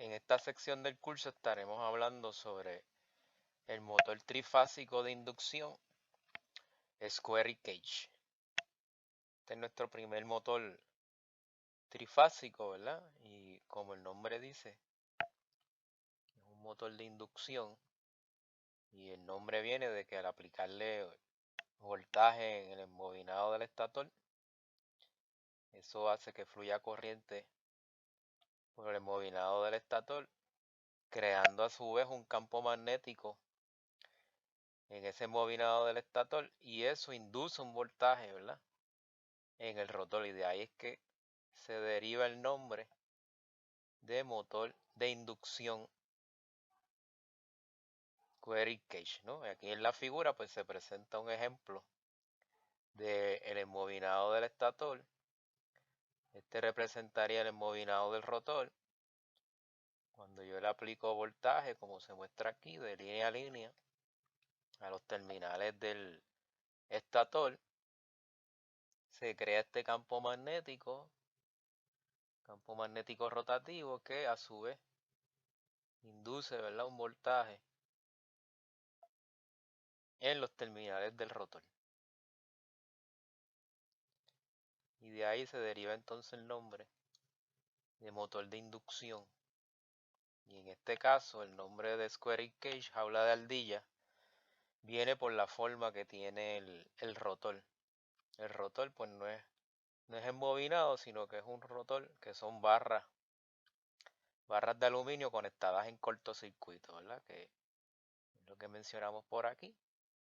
En esta sección del curso estaremos hablando sobre el motor trifásico de inducción Squirrel Cage. Este es nuestro primer motor trifásico, ¿verdad? Y como el nombre dice, es un motor de inducción y el nombre viene de que al aplicarle voltaje en el embobinado del estator, eso hace que fluya corriente por el embobinado del estator, creando a su vez un campo magnético en ese embobinado del estator y eso induce un voltaje, ¿verdad? En el rotor, y de ahí es que se deriva el nombre de motor de inducción Squirrel Cage, ¿no? Aquí en la figura pues se presenta un ejemplo del embobinado del estator. Este representaría el embobinado del rotor. Cuando yo le aplico voltaje, como se muestra aquí, de línea a línea, a los terminales del estator, se crea este campo magnético rotativo que a su vez induce, ¿verdad?, un voltaje en los terminales del rotor. Y de ahí se deriva entonces el nombre de motor de inducción. Y en este caso el nombre de Squirrel Cage, jaula de ardilla, viene por la forma que tiene el rotor. El rotor pues no es embobinado, sino que es un rotor que son barras de aluminio conectadas en cortocircuito, ¿verdad? Que es lo que mencionamos por aquí.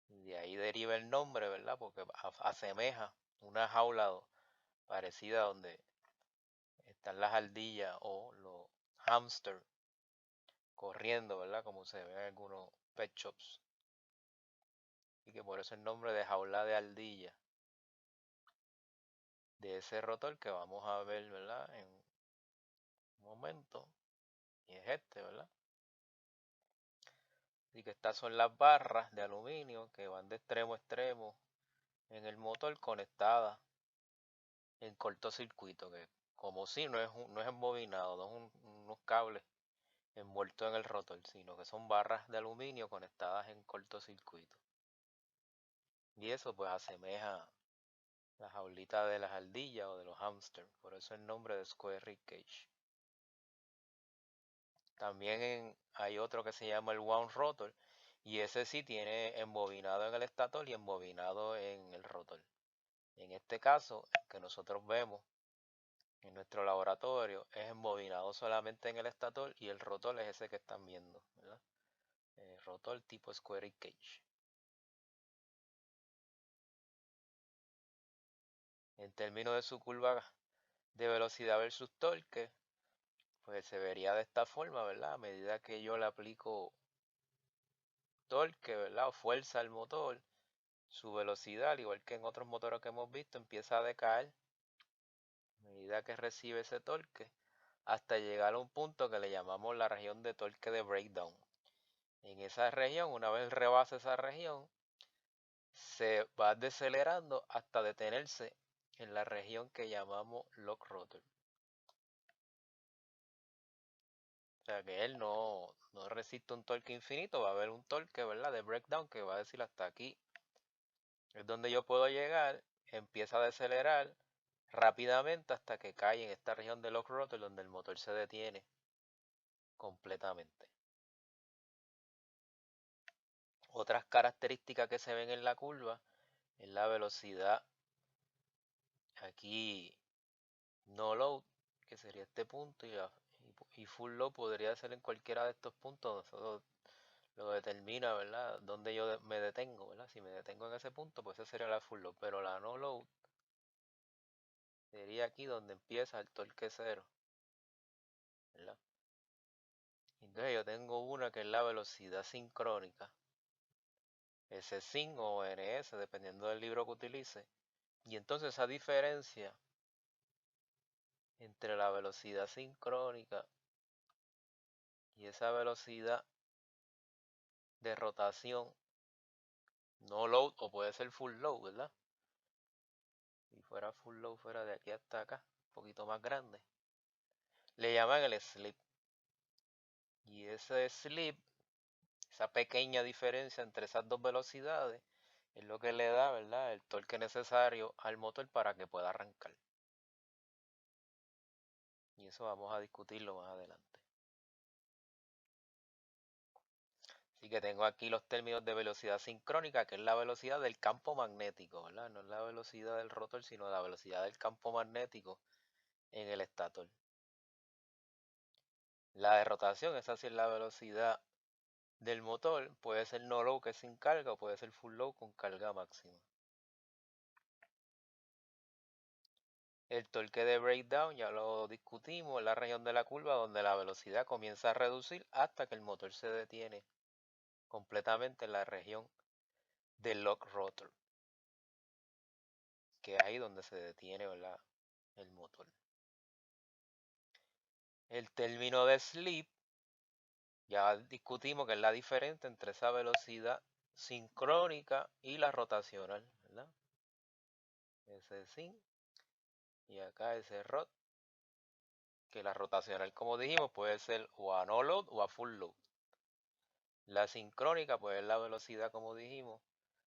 Y de ahí deriva el nombre, ¿verdad? Porque asemeja una jaula parecida donde están las ardillas o los hámsters corriendo, ¿verdad? Como se ve en algunos pet shops. Y que por eso el nombre de jaula de ardilla de ese rotor que vamos a ver, ¿verdad? En un momento. Y es este, ¿verdad? Y que estas son las barras de aluminio que van de extremo a extremo en el motor conectadas en cortocircuito, que como si no es embobinado, no es unos cables envueltos en el rotor, sino que son barras de aluminio conectadas en cortocircuito. Y eso pues asemeja la jaulita de las ardillas o de los hámsters, por eso el nombre de Squirrel Cage. También hay otro que se llama el wound rotor, y ese sí tiene embobinado en el estator y embobinado en el rotor. En este caso, el que nosotros vemos en nuestro laboratorio es embobinado solamente en el estator y el rotor es ese que están viendo, ¿verdad? El rotor tipo Squirrel Cage. En términos de su curva de velocidad versus torque, pues se vería de esta forma, ¿verdad? A medida que yo le aplico torque, ¿verdad?, o fuerza al motor, su velocidad, al igual que en otros motores que hemos visto, empieza a decaer a medida que recibe ese torque, hasta llegar a un punto que le llamamos la región de torque de breakdown. En esa región, una vez rebasa esa región, se va decelerando hasta detenerse en la región que llamamos lock rotor. O sea que él no resiste un torque infinito, va a haber un torque, ¿verdad?, de breakdown que va a decir hasta aquí es donde yo puedo llegar, empieza a decelerar rápidamente hasta que cae en esta región de lock rotor donde el motor se detiene completamente. Otras características que se ven en la curva es la velocidad aquí no load, que sería este punto, y full load podría ser en cualquiera de estos puntos. Nosotros lo determina, ¿verdad?, donde yo me detengo, ¿verdad? Si me detengo en ese punto, pues esa sería la full load, pero la no load sería aquí donde empieza el torque cero, ¿verdad? Entonces yo tengo una que es la velocidad sincrónica, S-Syn o NS, dependiendo del libro que utilice. Y entonces esa diferencia entre la velocidad sincrónica y esa velocidad de rotación no load, o puede ser full load, ¿verdad? Si fuera full load, fuera de aquí hasta acá, un poquito más grande. Le llaman el slip. Y ese slip, esa pequeña diferencia entre esas dos velocidades, es lo que le da, ¿verdad?, el torque necesario al motor para que pueda arrancar. Y eso vamos a discutirlo más adelante. Así que tengo aquí los términos de velocidad sincrónica, que es la velocidad del campo magnético, ¿verdad? No es la velocidad del rotor, sino la velocidad del campo magnético en el estator. La de rotación, esa sí es la velocidad del motor. Puede ser no load, que es sin carga, o puede ser full load con carga máxima. El torque de breakdown ya lo discutimos, en la región de la curva donde la velocidad comienza a reducir hasta que el motor se detiene completamente en la región del lock rotor, que es ahí donde se detiene, ¿verdad?, el motor. El término de slip, ya discutimos que es la diferencia entre esa velocidad sincrónica y la rotacional, ¿verdad? Ese sin y acá ese rot, que la rotacional, como dijimos, puede ser o a no load o a full load. La sincrónica pues es la velocidad, como dijimos,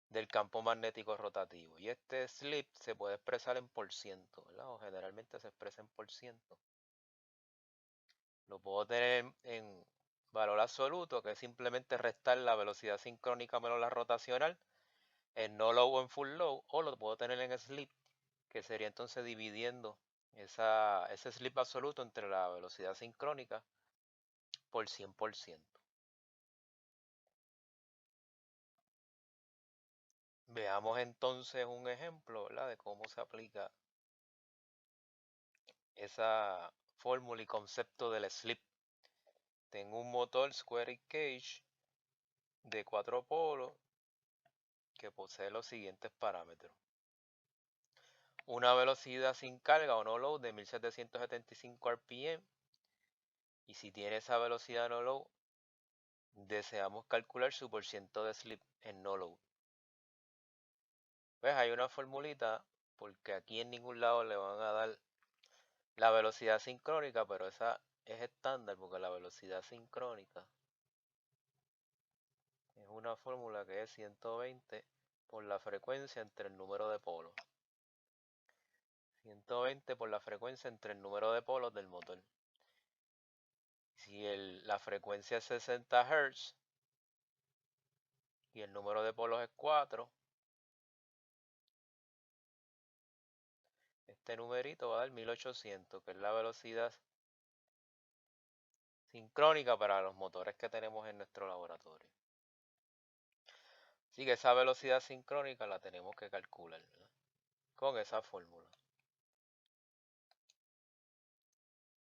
del campo magnético rotativo. Y este slip se puede expresar en por ciento, ¿verdad? O generalmente se expresa en por ciento. Lo puedo tener en valor absoluto, que es simplemente restar la velocidad sincrónica menos la rotacional, en no load o en full load, o lo puedo tener en slip, que sería entonces dividiendo ese slip absoluto entre la velocidad sincrónica por 100%. Veamos entonces un ejemplo, ¿verdad?, de cómo se aplica esa fórmula y concepto del slip. Tengo un motor square cage de 4 polos que posee los siguientes parámetros. Una velocidad sin carga o no load de 1775 RPM. Y si tiene esa velocidad no load, deseamos calcular su porciento de slip en no load. Pues hay una formulita, porque aquí en ningún lado le van a dar la velocidad sincrónica, pero esa es estándar porque la velocidad sincrónica es una fórmula que es 120 por la frecuencia entre el número de polos. 120 por la frecuencia entre el número de polos del motor. Si la frecuencia es 60 Hz y el número de polos es 4, este numerito va a dar 1800, que es la velocidad sincrónica para los motores que tenemos en nuestro laboratorio. Así que esa velocidad sincrónica la tenemos que calcular, ¿verdad?, con esa fórmula.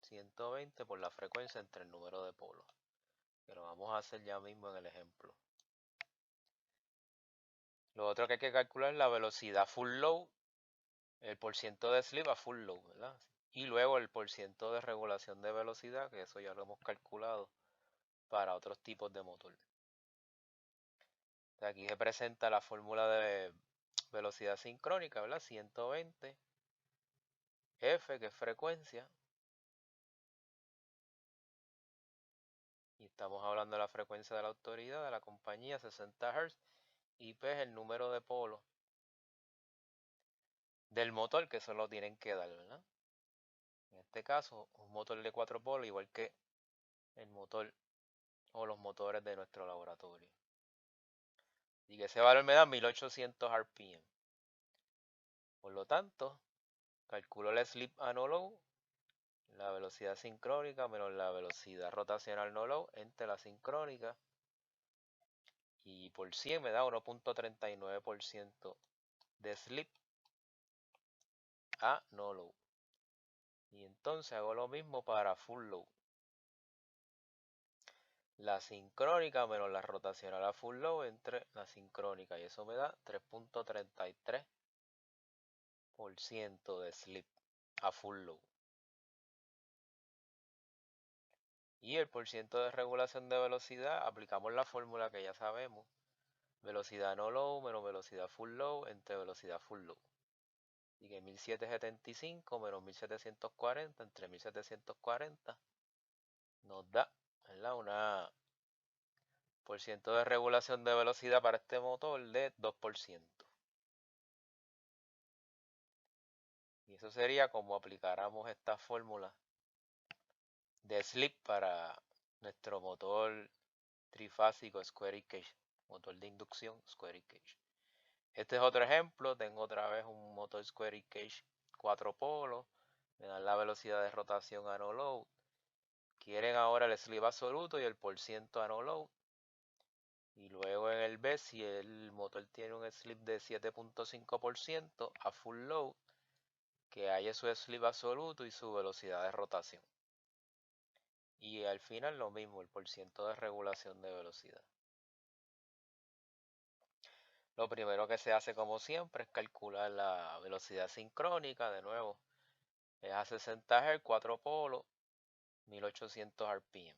120 por la frecuencia entre el número de polos, que lo vamos a hacer ya mismo en el ejemplo. Lo otro que hay que calcular es la velocidad full load, el porciento de slip a full load, ¿verdad? Y luego el porciento de regulación de velocidad, que eso ya lo hemos calculado para otros tipos de motor. Aquí se presenta la fórmula de velocidad sincrónica, ¿verdad? 120 F, que es frecuencia. Y estamos hablando de la frecuencia de la autoridad, de la compañía, 60 Hz. Y P es el número de polos del motor, que eso lo tienen que dar, ¿verdad? En este caso, un motor de 4 polos, igual que el motor o los motores de nuestro laboratorio. Y que ese valor me da 1800 RPM. Por lo tanto, calculo el slip a no load, la velocidad sincrónica menos la velocidad rotacional no load entre la sincrónica, y por 100 me da 1.39% de slip a no load. Y entonces hago lo mismo para full load. La sincrónica menos la rotacional a full load entre la sincrónica, y eso me da 3.33% de slip a full load. Y el porciento de regulación de velocidad, aplicamos la fórmula que ya sabemos. Velocidad no load menos velocidad full load entre velocidad full load. Y que 1775 menos 1740 entre 1740 nos da ¿verdad? Una por ciento de regulación de velocidad para este motor de 2%. Y eso sería como aplicáramos esta fórmula de slip para nuestro motor trifásico Square Cage, motor de inducción Square Cage. Este es otro ejemplo, tengo otra vez un motor Square Cage 4 polos, me dan la velocidad de rotación a no load. Quieren ahora el slip absoluto y el porciento a no load. Y luego en el B, si el motor tiene un slip de 7.5% a full load, que haya su slip absoluto y su velocidad de rotación. Y al final lo mismo, el porciento de regulación de velocidad. Lo primero que se hace como siempre es calcular la velocidad sincrónica, de nuevo. Es a 60 Hz, 4 polos, 1800 RPM.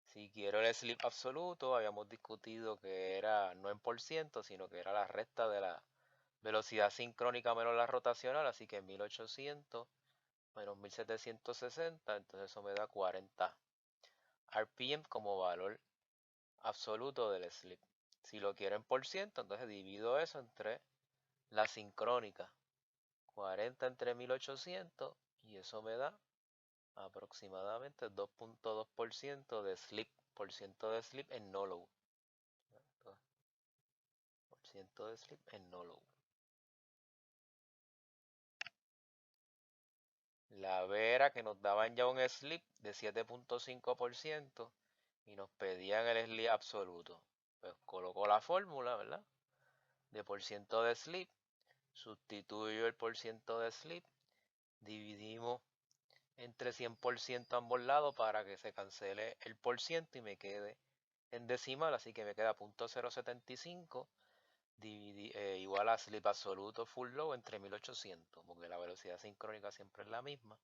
Si quiero el slip absoluto, habíamos discutido que era no en por ciento, sino que era la resta de la velocidad sincrónica menos la rotacional, así que 1800 menos 1760, entonces eso me da 40 RPM como valor absoluto del slip. Si lo quiero en por ciento, entonces divido eso entre la sincrónica, 40 entre 1800, y eso me da aproximadamente 2.2% de slip, por ciento de slip en no load. Por ciento de slip en no load. La vera que nos daban ya un slip de 7.5% y nos pedían el slip absoluto. Pues coloco la fórmula, ¿verdad? De por ciento de slip, sustituyo el por ciento de slip, dividimos entre 100% a ambos lados para que se cancele el por ciento y me quede en decimal, así que me queda .075 igual a slip absoluto full load entre 1800, porque la velocidad sincrónica siempre es la misma.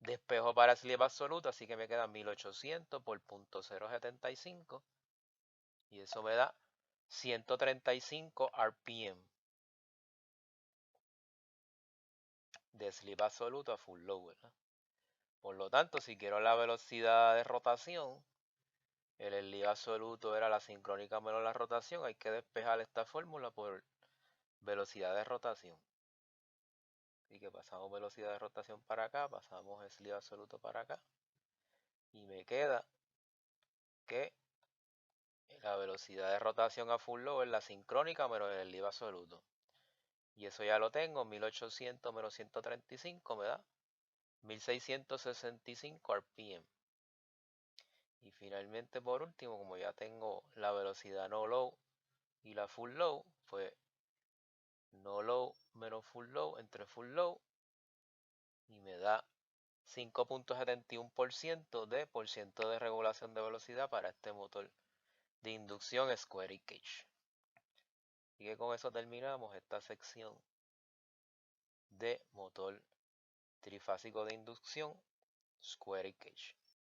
Despejo para slip absoluto, así que me queda 1800 por .075 y eso me da 135 RPM de slip absoluto a full load, ¿verdad? Por lo tanto, si quiero la velocidad de rotación, el slip absoluto era la sincrónica menos la rotación, hay que despejar esta fórmula por velocidad de rotación. Así que pasamos velocidad de rotación para acá, pasamos slip absoluto para acá, y me queda que la velocidad de rotación a full load es la sincrónica menos el slip absoluto. Y eso ya lo tengo, 1800 menos 135 me da 1665 RPM. Y finalmente, por último, como ya tengo la velocidad no load y la full load, pues no load menos full load entre full load y me da 5.71% de por ciento de regulación de velocidad para este motor de inducción Square Cage. Y que con eso terminamos esta sección de motor trifásico de inducción Square Cage.